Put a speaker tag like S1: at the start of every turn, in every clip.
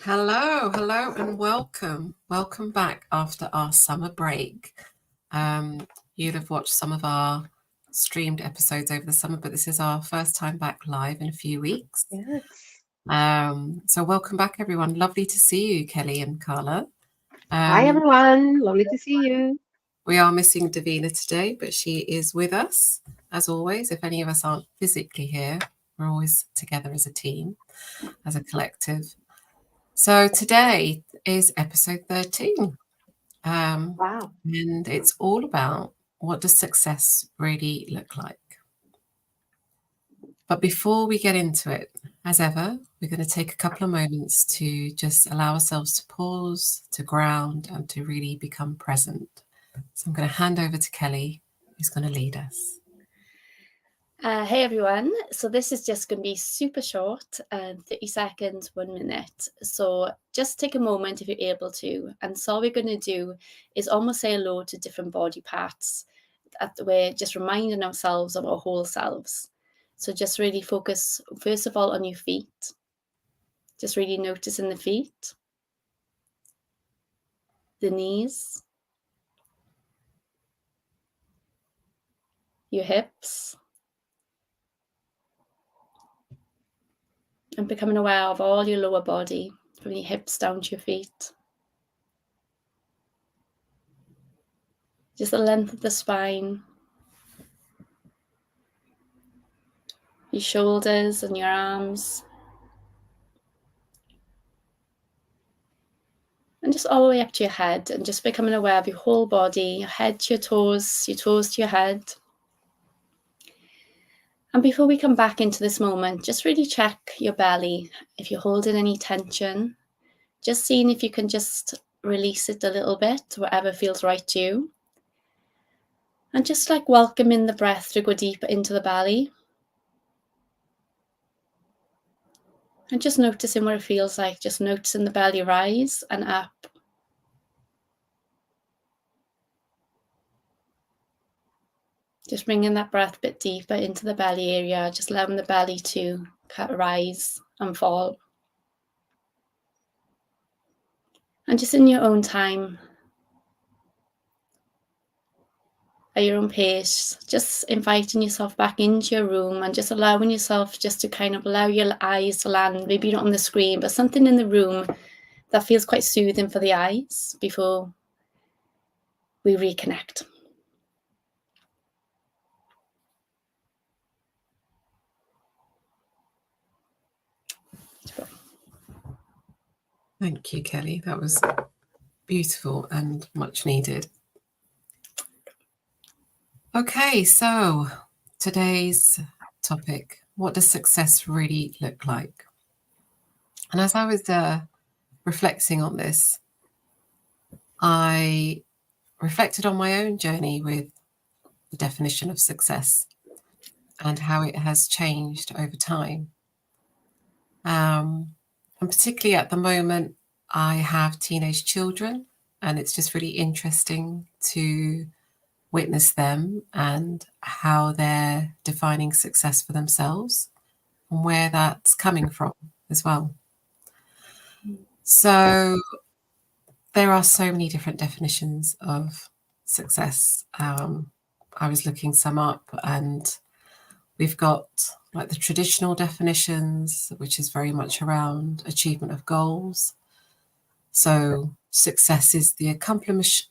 S1: Hello, and welcome. Welcome back after our summer break. You'll have watched some of our streamed episodes over the summer, but this is our first time back live in a few weeks.
S2: Yes.
S1: So welcome back, everyone. Lovely to see you, Kelly and Carla.
S2: Hi, everyone. Lovely to see you.
S1: We are missing Divina today, but she is with us, as always. If any of us aren't physically here, we're always together as a team, as a collective. So today is episode 13.
S2: Wow.
S1: And it's all about what does success really look like. But before we get into it, as ever, we're going to take a couple of moments to just allow ourselves to pause, to ground, and to really become present. So I'm going to hand over to Kelly, who's going to lead us.
S3: Hey everyone, so this is just going to be super short, 30 seconds, 1 minute. So just take a moment if you're able to. And so all we're going to do is almost say hello to different body parts. We're just reminding ourselves of our whole selves. So just really focus, first of all, on your feet. Just really noticing the feet, the knees, your hips, and becoming aware of all your lower body, from your hips down to your feet. Just the length of the spine, your shoulders and your arms. And just all the way up to your head, and just becoming aware of your whole body, your head to your toes to your head. And before we come back into this moment, just really check your belly. If you're holding any tension, just seeing if you can just release it a little bit, whatever feels right to you. And just like welcoming the breath to go deeper into the belly. And just noticing what it feels like, just noticing the belly rise and up. Just bringing that breath a bit deeper into the belly area, just allowing the belly to rise and fall. And just in your own time, at your own pace, just inviting yourself back into your room and just allowing yourself just to kind of allow your eyes to land, maybe not on the screen, but something in the room that feels quite soothing for the eyes before we reconnect.
S1: Thank you, Kelly. That was beautiful and much needed. Okay, so today's topic, what does success really look like? And as I was reflecting on this, I reflected on my own journey with the definition of success and how it has changed over time. And particularly at the moment, I have teenage children, and it's just really interesting to witness them and how they're defining success for themselves and where that's coming from as well. So there are so many different definitions of success. I was looking some up, and we've got like the traditional definitions, which is very much around achievement of goals. So success is the accomplishment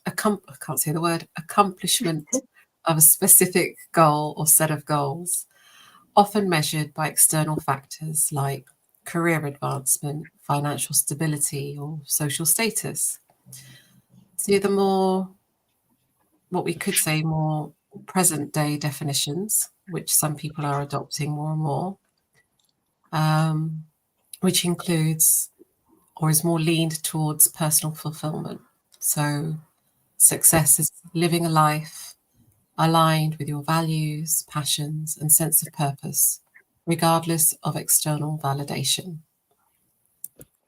S1: of a specific goal or set of goals, often measured by external factors like career advancement, financial stability, or social status. To the more, what we could say, more present day definitions, which some people are adopting more and more, which includes or is more leaned towards personal fulfillment. So success is living a life aligned with your values, passions, and sense of purpose, regardless of external validation.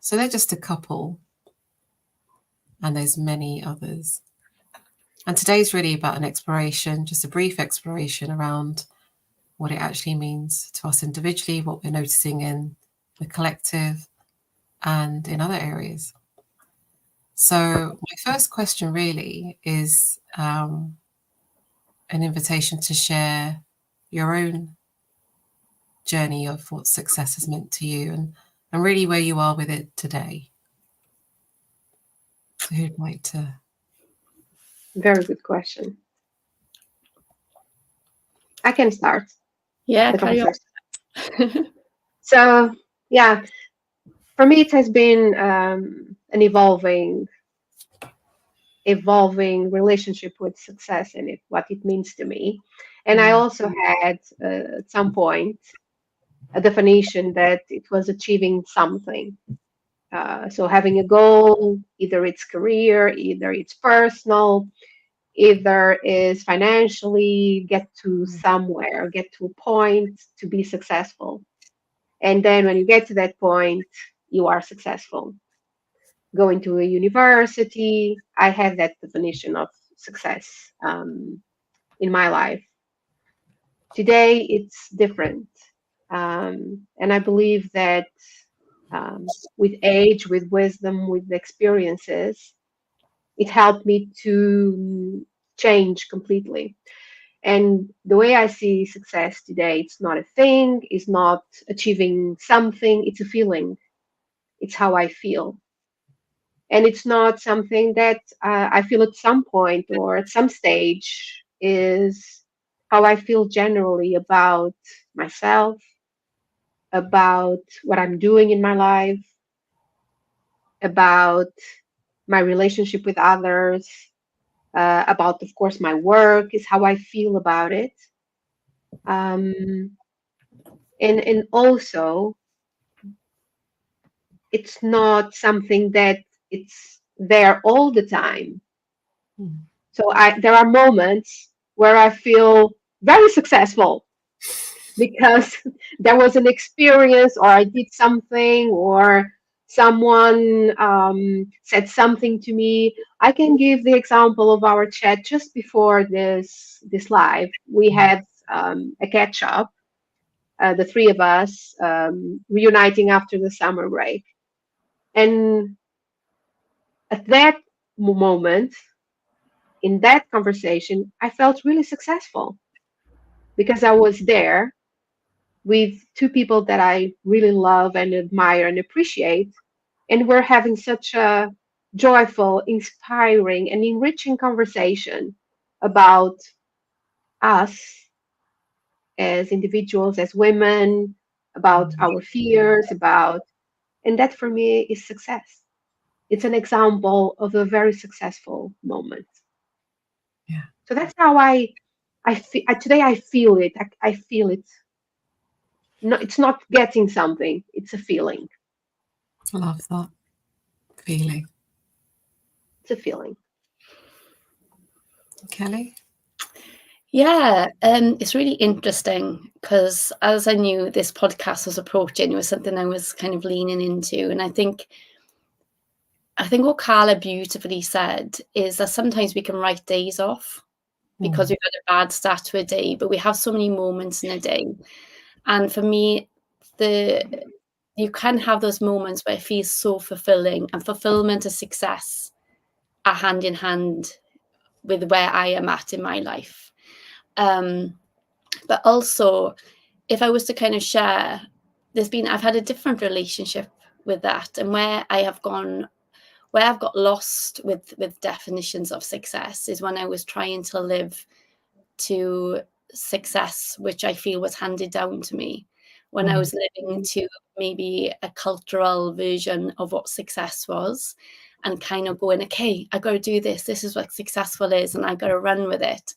S1: So they're just a couple, and there's many others. And today's really about an exploration, just a brief exploration around what it actually means to us individually, what we're noticing in the collective, and in other areas. So my first question really is an invitation to share your own journey of what success has meant to you, and really where you are with it today. So who'd like to?
S2: Very good question. I can start.
S3: Yeah,
S2: the
S3: carry on.
S2: conversation. So, yeah, for me, it has been an evolving relationship with success and what it means to me. And I also had at some point a definition that it was achieving something. So having a goal, either it's career, either it's personal, either is financially, get to somewhere, get to a point to be successful. And then when you get to that point, you are successful. Going to a university, I had that definition of success in my life. Today, it's different. And I believe that with age, with wisdom, with experiences, it helped me to change completely. And the way I see success today, it's not a thing, it's not achieving something, it's a feeling. It's how I feel. And it's not something that I feel at some point or at some stage is how I feel generally about myself, about what I'm doing in my life, about my relationship with others, about, of course, my work, is how I feel about it. Um, and also, it's not something that it's there all the time. So there are moments where I feel very successful because there was an experience, or I did something, or someone said something to me. I can give the example of our chat just before this live. We had a catch up, the three of us reuniting after the summer break, and at that moment, in that conversation, I felt really successful because I was there with two people that I really love and admire and appreciate. And we're having such a joyful, inspiring, and enriching conversation about us as individuals, as women, about our fears, and that for me is success. It's an example of a very successful moment.
S1: Yeah.
S2: So that's how I feel today. I feel it. I feel it. No, it's not getting something. It's a feeling.
S1: I love that feeling.
S2: It's a feeling.
S1: Kelly?
S3: Yeah, it's really interesting because as I knew this podcast was approaching, it was something I was kind of leaning into. And I think what Carla beautifully said is that sometimes we can write days off because we've had a bad start to a day, but we have so many moments in a day. And for me, you can have those moments where it feels so fulfilling, and fulfillment and success are hand in hand with where I am at in my life. But also, if I was to kind of share, I've had a different relationship with that, and where I've got lost with definitions of success is when I was trying to live to success, which I feel was handed down to me. When I was living to maybe a cultural version of what success was, and kind of going, okay, I got to do this. This is what successful is, and I got to run with it.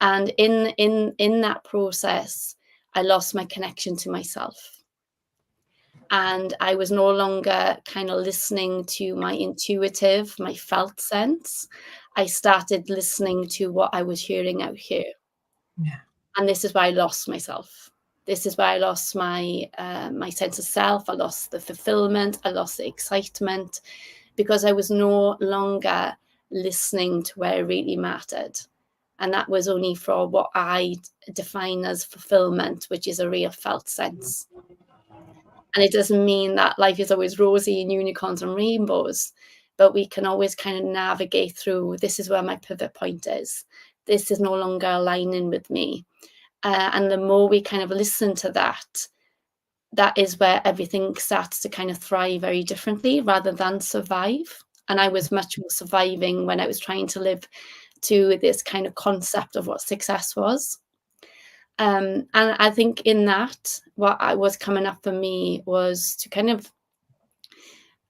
S3: And in that process, I lost my connection to myself. And I was no longer kind of listening to my intuitive, my felt sense. I started listening to what I was hearing out here.
S1: Yeah.
S3: And this is why I lost myself. This is why I lost my my sense of self. I lost the fulfillment. I lost the excitement because I was no longer listening to where it really mattered. And that was only for what I define as fulfillment, which is a real felt sense. And it doesn't mean that life is always rosy and unicorns and rainbows, but we can always kind of navigate through, this is where my pivot point is. This is no longer aligning with me. And the more we kind of listen to that, that is where everything starts to kind of thrive very differently rather than survive. And I was much more surviving when I was trying to live to this kind of concept of what success was. And I think in that, what I was coming up for me was to kind of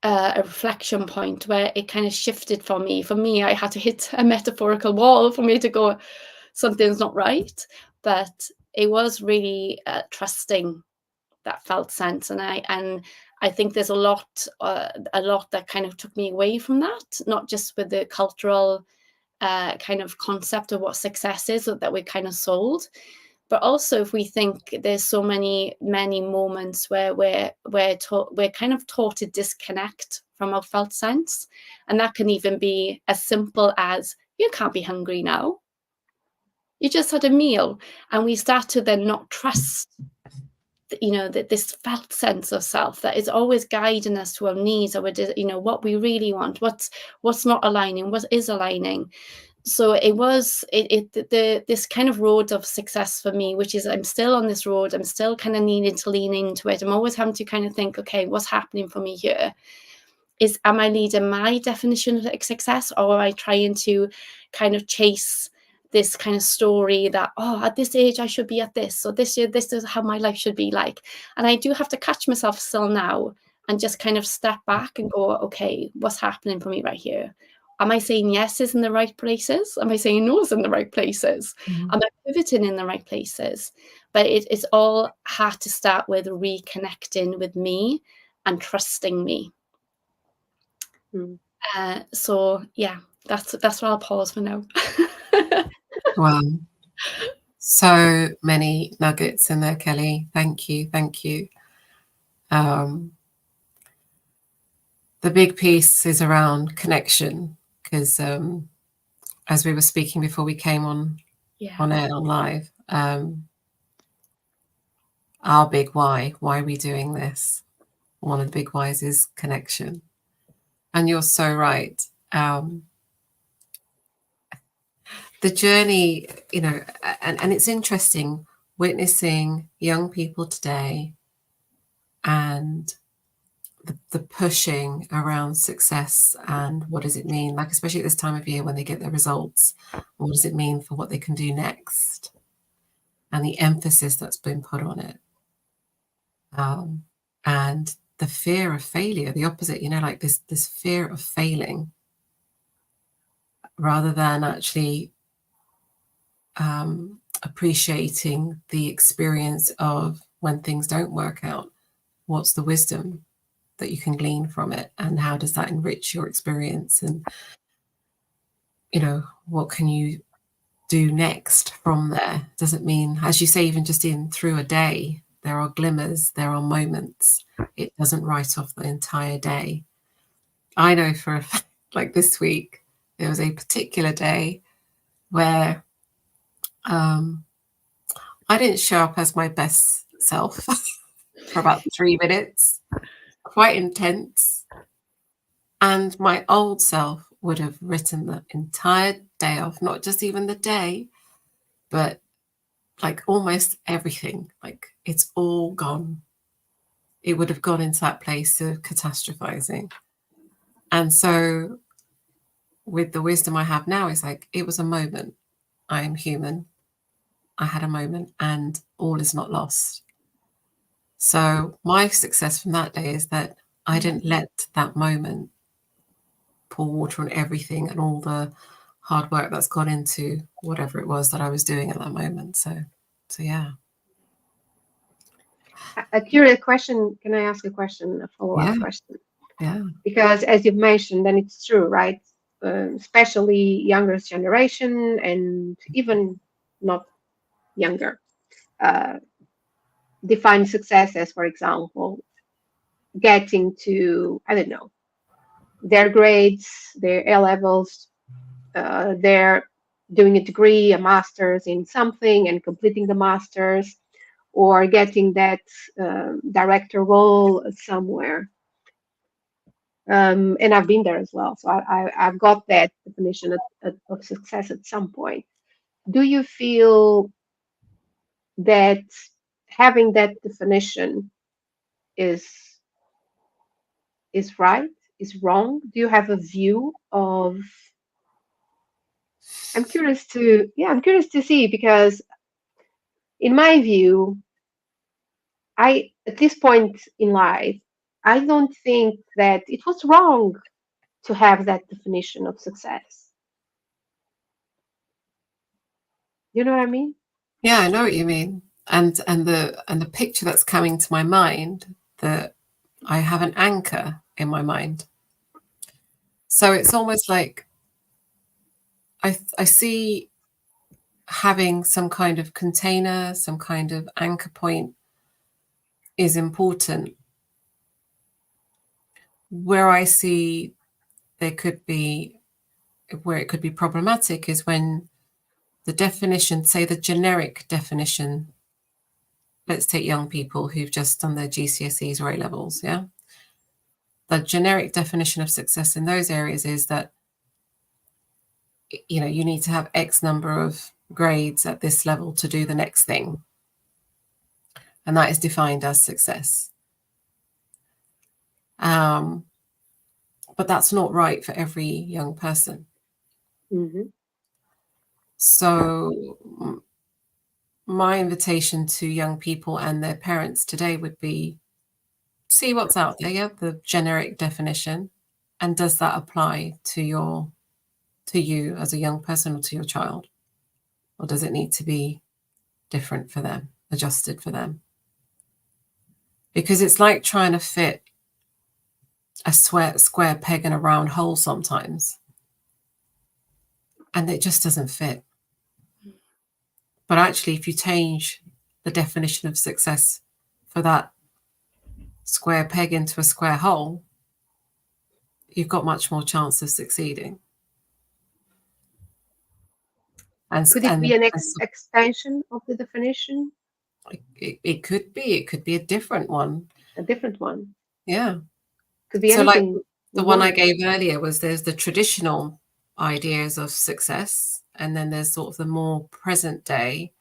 S3: a reflection point where it kind of shifted for me. For me, I had to hit a metaphorical wall for me to go, something's not right. But it was really trusting that felt sense. And I think there's a lot that kind of took me away from that, not just with the cultural kind of concept of what success is that we're kind of sold, but also if we think there's so many moments where we're kind of taught to disconnect from our felt sense. And that can even be as simple as, you can't be hungry now, you just had a meal. And we start to then not trust, you know, that this felt sense of self that is always guiding us to our needs, or, you know, what we really want, what's not aligning, what is aligning. So it was this kind of road of success for me, which is I'm still on this road. I'm still kind of needing to lean into it. I'm always having to kind of think, okay, what's happening for me here? Am I leading my definition of success, or am I trying to kind of chase this kind of story that, oh, at this age I should be at this, or this year this is how my life should be like? And I do have to catch myself still now and just kind of step back and go, okay, what's happening for me right here? Am I saying yeses in the right places? Am I saying no's in the right places?
S1: Mm-hmm.
S3: Am I pivoting in the right places? But it's all had to start with reconnecting with me and trusting me. So yeah, that's where I'll pause for now.
S1: Wow. So many nuggets in there, Kelly. Thank you. The big piece is around connection, because as we were speaking before we came on air, on live, our big why are we doing this? One of the big whys is connection. And you're so right. The journey, you know, and it's interesting witnessing young people today and the pushing around success and what does it mean, like especially at this time of year when they get their results, what does it mean for what they can do next, and the emphasis that's been put on it, and the fear of failure, the opposite, you know, like this fear of failing, rather than actually appreciating the experience of when things don't work out. What's the wisdom that you can glean from it, and how does that enrich your experience? And, you know, what can you do next from there? Doesn't mean, as you say, even just through a day, there are glimmers, there are moments. It doesn't write off the entire day. I know for a fact, like this week, there was a particular day where I didn't show up as my best self for about 3 minutes, quite intense. And my old self would have written the entire day off, not just even the day, but like almost everything. Like it's all gone. It would have gone into that place of catastrophizing. And so with the wisdom I have now, it's like, it was a moment. I am human. I had a moment, and all is not lost. So my success from that day is that I didn't let that moment pour water on everything and all the hard work that's gone into whatever it was that I was doing at that moment. So yeah.
S2: A curious question. Can I ask a question? A follow-up question?
S1: Yeah.
S2: Because as you've mentioned, and it's true, right? Especially younger generation, and even not younger, define success as, for example, getting to, I don't know, their grades, their A levels, they're doing a degree, a master's in something, and completing the master's, or getting that director role somewhere. And I've been there as well. So I've got that definition of success at some point. Do you feel that having that definition is right, is wrong? Do you have a view of? I'm curious to see, because in my view, at this point in life, I don't think that it was wrong to have that definition of success. You know what I mean?
S1: Yeah, I know what you mean. And the picture that's coming to my mind, that I have an anchor in my mind. So it's almost like I see having some kind of container, some kind of anchor point is important. Where I see where it could be problematic is when the definition, say the generic definition, let's take young people who've just done their GCSEs or A-levels, yeah? The generic definition of success in those areas is that, you know, you need to have X number of grades at this level to do the next thing. And that is defined as success. But that's not right for every young person.
S2: Mm-hmm.
S1: So my invitation to young people and their parents today would be, see what's out there, yeah, the generic definition, and does that apply to you as a young person or to your child? Or does it need to be different for them, adjusted for them? Because it's like trying to fit a square peg in a round hole sometimes, and it just doesn't fit. But actually, if you change the definition of success for that square peg into a square hole, you've got much more chance of succeeding. And
S2: could it be an extension of the definition?
S1: It could be a different one.
S2: A different one.
S1: Yeah.
S2: Could be anything.
S1: Like the one I gave earlier was, there's the traditional ideas of success, and then there's sort of the more present day,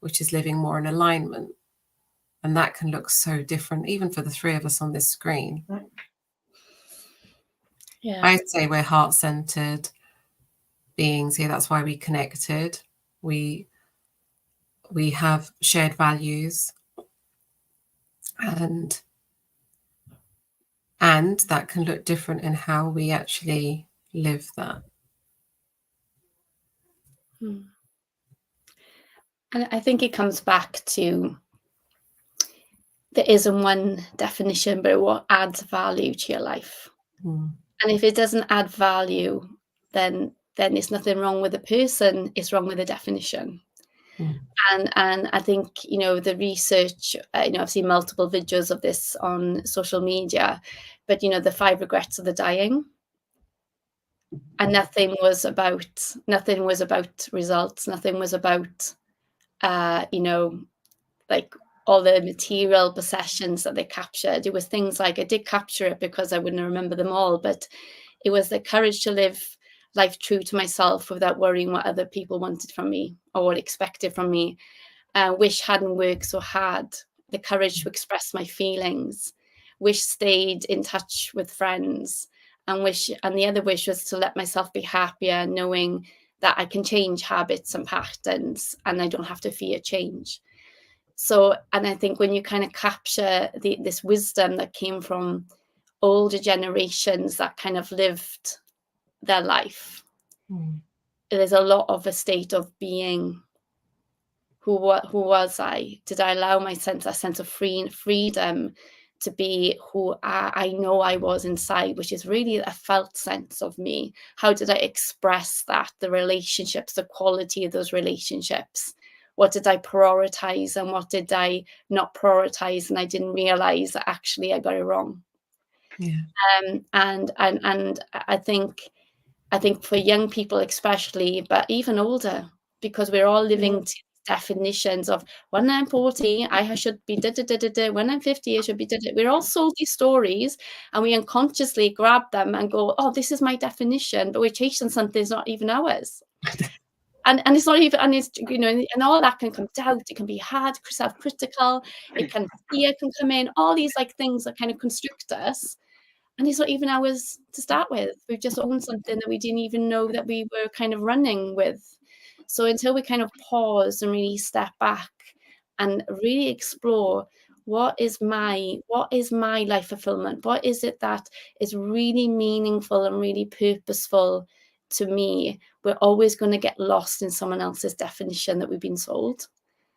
S1: which is living more in alignment. And that can look so different, even for the three of us on this screen.
S3: Yeah.
S1: I'd say we're heart-centered beings here. That's why we connected. We have shared values, and that can look different in how we actually live that.
S3: And I think it comes back to, there isn't one definition, but what adds value to your life. And if it doesn't add value, then there's nothing wrong with the person, it's wrong with the definition. And I think, you know, the research, you know, I've seen multiple videos of this on social media, but, you know, the 5 regrets of the dying, and nothing was about results, nothing was about, you know, like all the material possessions that they captured. It was things like, I did capture it because I wouldn't remember them all, but it was the courage to live life true to myself without worrying what other people wanted from me or what expected from me. Wish hadn't worked so hard. The courage to express my feelings. Wish stayed in touch with friends. And the other wish was to let myself be happier, knowing that I can change habits and patterns and I don't have to fear change. So, and I think when you kind of capture this wisdom that came from older generations that kind of lived their life, there's a lot of a state of being. Who was I? Did I allow my a sense of freedom to be who I know I was inside, which is really a felt sense of me? How did I express that? The relationships, the quality of those relationships. What did I prioritize and what did I not prioritize? And I didn't realize that actually I got it wrong.
S1: Yeah.
S3: And I think for young people especially, but even older, because we're all living definitions of when I'm 40, I should be da da da da da. When I'm 50, I should be da da. We're all sold these stories, and we unconsciously grab them and go, "Oh, this is my definition," but we're chasing something that's not even ours. And it's not even, and it's, you know, and all that can come out. It can be hard, self-critical. Fear can come in. All these like things that kind of constrict us. And it's not even ours to start with. We've just owned something that we didn't even know that we were kind of running with. So until we kind of pause and really step back and really explore what is my life fulfillment? What is it that is really meaningful and really purposeful to me? We're always going to get lost in someone else's definition that we've been sold.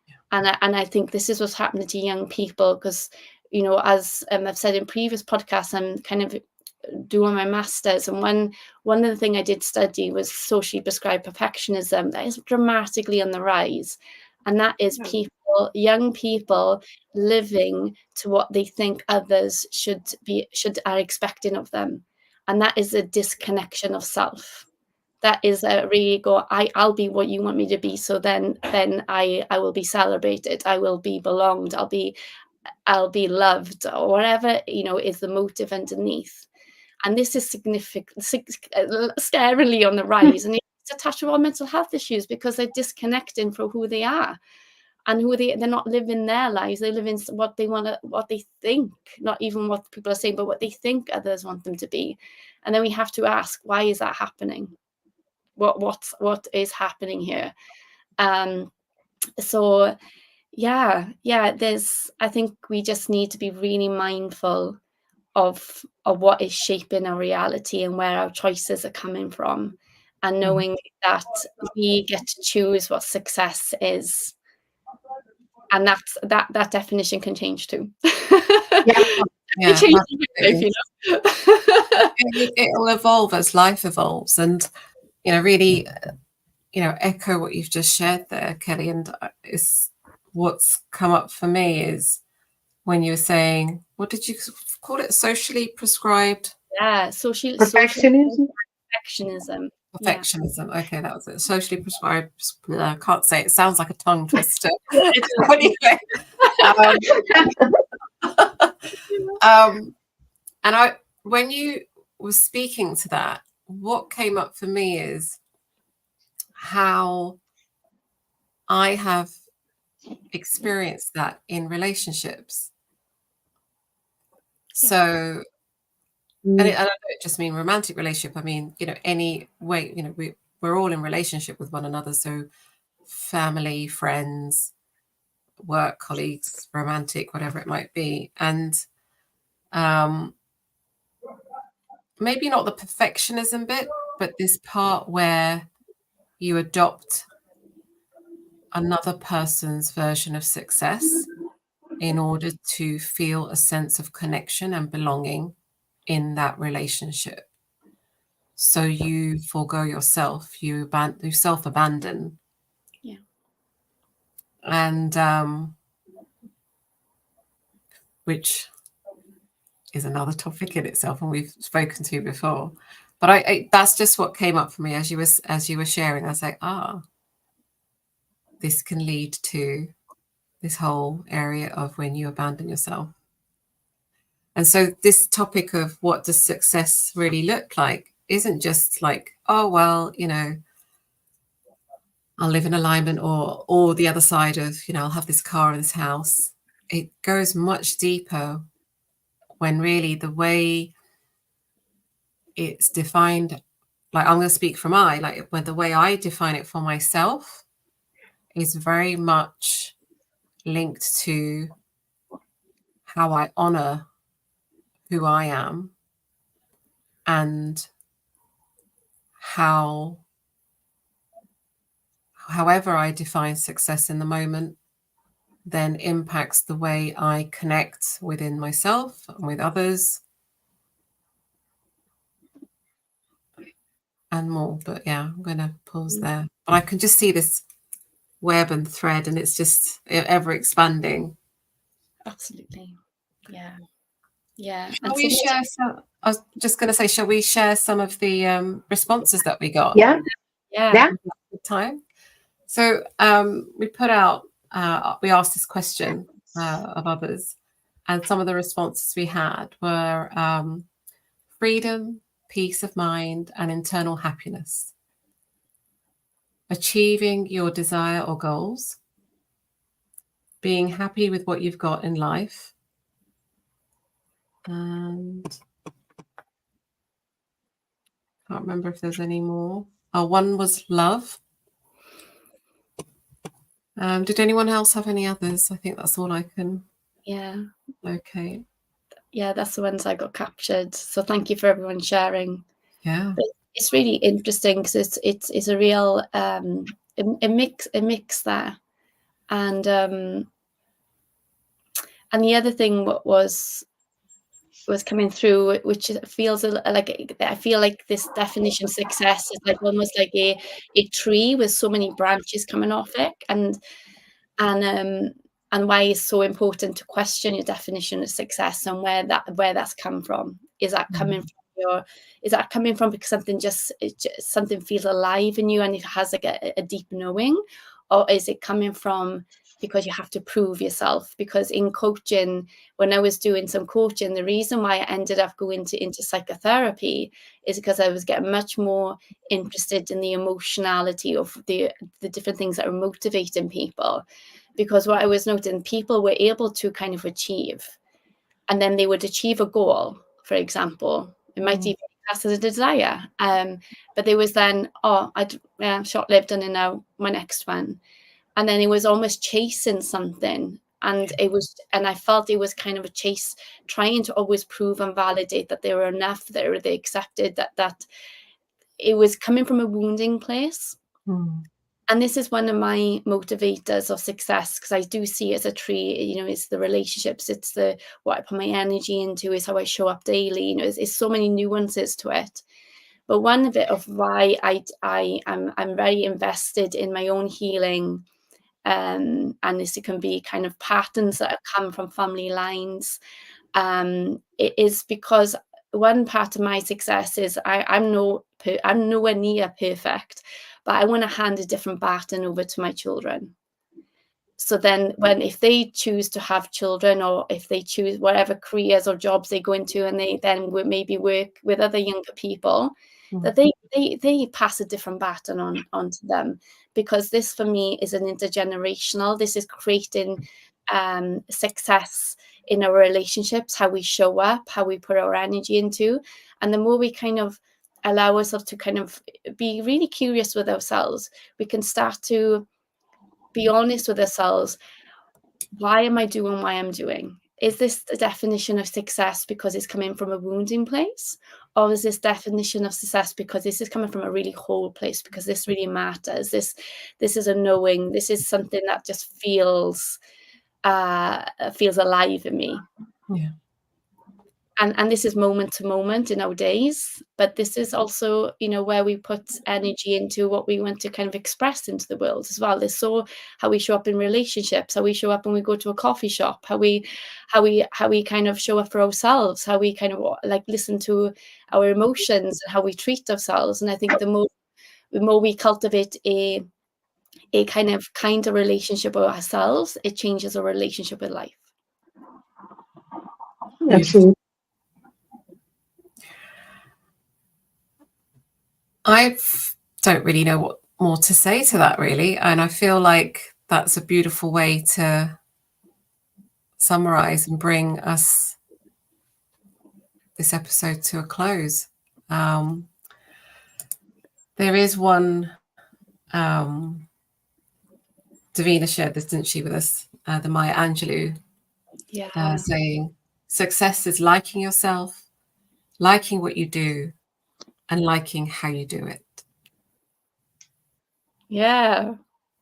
S3: Yeah. And I think this is what's happening to young people, because, you know, as I've said in previous podcasts, I'm kind of doing my master's, and one of the things I did study was socially prescribed perfectionism. That is dramatically on the rise, and that is young people living to what they think others are expecting of them, and that is a disconnection of self. That is a really I'll be what you want me to be, so then I will be celebrated, I will be belonged, I'll be loved, or whatever, you know, is the motive underneath. And this is scarily on the rise, and it's attached to all mental health issues, because they're disconnecting from who they are and they're not living their lives. They live in what they think, not even what people are saying, but what they think others want them to be. And then we have to ask, why is that happening? What is happening here? So yeah, I think we just need to be really mindful of what is shaping our reality and where our choices are coming from, and knowing that we get to choose what success is, and that definition can change too.
S1: Yeah, it'll evolve as life evolves, and, you know, really, you know, echo what you've just shared there, Kelly. And it's what's come up for me is when you were saying, what did you call it? Socially prescribed?
S3: Yeah,
S2: perfectionism.
S1: Perfectionism. Yeah. Okay, that was it. Socially prescribed. I can't say it. It sounds like a tongue twister. And when you were speaking to that, what came up for me is how I have experienced that in relationships. Yeah. So, and I don't just mean romantic relationship. I mean, you know, any way, you know, we're all in relationship with one another. So family, friends, work colleagues, romantic, whatever it might be. And maybe not the perfectionism bit, but this part where you adopt another person's version of success in order to feel a sense of connection and belonging in that relationship. So you forego yourself, you self-abandon.
S3: Yeah.
S1: And which is another topic in itself, and we've spoken to before. But I that's just what came up for me as you were sharing. I was like, this can lead to this whole area of when you abandon yourself. And so this topic of what does success really look like isn't just like, oh, well, you know, I'll live in alignment, or the other side of, you know, I'll have this car and this house. It goes much deeper when really the way it's defined, like I'm going to speak from when the way I define it for myself is very much linked to how I honor who I am, and however I define success in the moment then impacts the way I connect within myself and with others and more. But yeah, I'm going to pause there. But I can just see this web and thread, and it's just ever expanding.
S3: Absolutely. Yeah. Yeah.
S1: Shall we share some? I was just going to say, shall we share some of the responses that we got?
S2: Yeah.
S3: Yeah.
S1: Time. So we put out, we asked this question of others, and some of the responses we had were freedom, peace of mind, and internal happiness. Achieving your desire or goals. Being happy with what you've got in life. And can't remember if there's any more. Oh, one was love. Did anyone else have any others? I think that's all I can.
S3: Yeah.
S1: Okay.
S3: Yeah, that's the ones I got captured. So thank you for everyone sharing.
S1: Yeah.
S3: But it's really interesting because it's a real a mix there, and the other thing what was coming through, which feels like, I feel like this definition of success is like almost like a tree with so many branches coming off it, and why it's so important to question your definition of success and where that's come from. Is that coming from because something something feels alive in you and it has like a deep knowing, or is it coming from because you have to prove yourself? Because in coaching, when I was doing some coaching, the reason why I ended up going into psychotherapy is because I was getting much more interested in the emotionality of the different things that are motivating people. Because what I was noting, people were able to kind of achieve, and then they would achieve a goal, for example. It might even be classed as a desire. But there was then, short-lived, and then now my next one. And then it was almost chasing something. And I felt it was kind of a chase, trying to always prove and validate that they were enough, that they accepted, that it was coming from a wounding place. And this is one of my motivators of success, because I do see it as a tree. It's the relationships, it's what I put my energy into, is how I show up daily. It's so many nuances to it. But one of it of why I'm very invested in my own healing, and this can be kind of patterns that have come from family lines. It is because one part of my success is I'm nowhere near perfect, but I want to hand a different baton over to my children. So then if they choose to have children, or if they choose whatever careers or jobs they go into, and they then would maybe work with other younger people, that they pass a different baton on to them. Because this for me is an intergenerational. This is creating success in our relationships, how we show up, how we put our energy into. And the more we kind of allow ourselves to kind of be really curious with ourselves, we can start to be honest with ourselves. Why am I doing what I'm doing? Is this the definition of success because it's coming from a wounding place? Or is this definition of success because this is coming from a really whole place, because this really matters? This is a knowing. This is something that just feels alive in me.
S1: Yeah.
S3: And this is moment to moment in our days, but this is also, where we put energy into what we want to kind of express into the world as well. It's so how we show up in relationships, how we show up when we go to a coffee shop, how we kind of show up for ourselves, how we kind of like listen to our emotions and how we treat ourselves. And I think the more we cultivate a kind of kinder relationship with ourselves, it changes our relationship with life.
S2: Absolutely.
S1: I don't really know what more to say to that, really. And I feel like that's a beautiful way to summarize and bring us this episode to a close. There is one, Divina shared this, didn't she, with us, the Maya Angelou, saying, success is liking yourself, liking what you do, and liking how you do it.
S3: Yeah.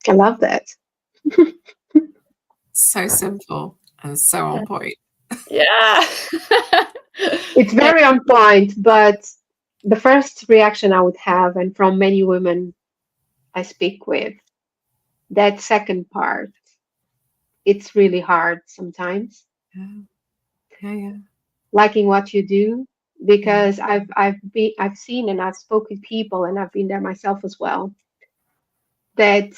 S2: I love that.
S1: So simple and so on point.
S3: Yeah.
S2: It's very on point, but the first reaction I would have, and from many women I speak with, that second part, it's really hard sometimes.
S1: Yeah.
S2: Liking what you do, because I've seen and I've spoken with people, and I've been there myself as well, that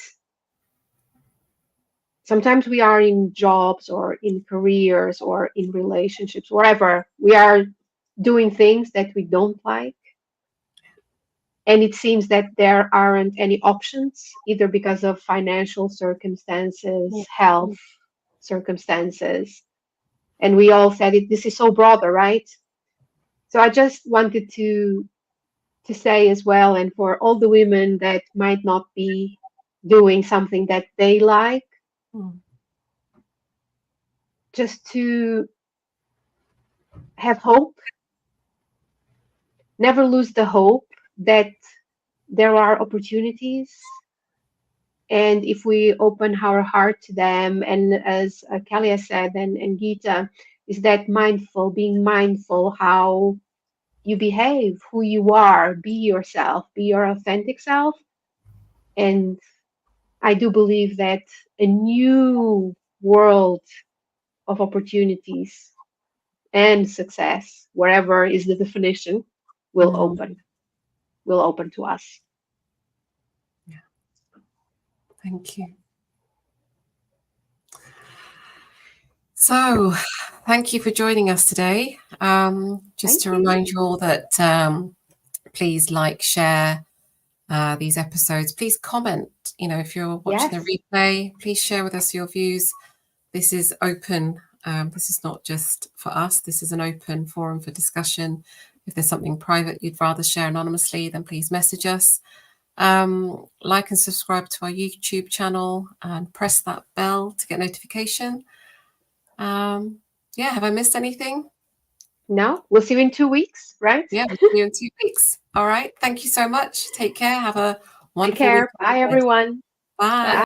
S2: sometimes we are in jobs or in careers or in relationships, wherever we are doing things that we don't like. And it seems that there aren't any options, either because of financial circumstances, health circumstances. And we all said it, this is so broader, right? So I just wanted to say as well, and for all the women that might not be doing something that they like, just to have hope, never lose the hope that there are opportunities. And if we open our heart to them, and as Carla said, and Geeta, is that mindful, being mindful how you behave, who you are, be yourself, be your authentic self. And I do believe that a new world of opportunities and success, wherever is the definition, will open to us.
S1: Yeah. Thank you. So, thank you for joining us today. Just to remind you all that please like, share these episodes. Please comment. You know, if you're watching the replay, please share with us your views. This is open. This is not just for us. This is an open forum for discussion. If there's something private you'd rather share anonymously, then please message us. Like and subscribe to our YouTube channel and press that bell to get notification. Yeah, have I missed anything?
S2: No, we'll see you in 2 weeks, right?
S1: Yeah, we'll see you in 2 weeks. All right. Thank you so much. Take care. Have a wonderful week.
S2: Bye, everyone.
S1: Bye.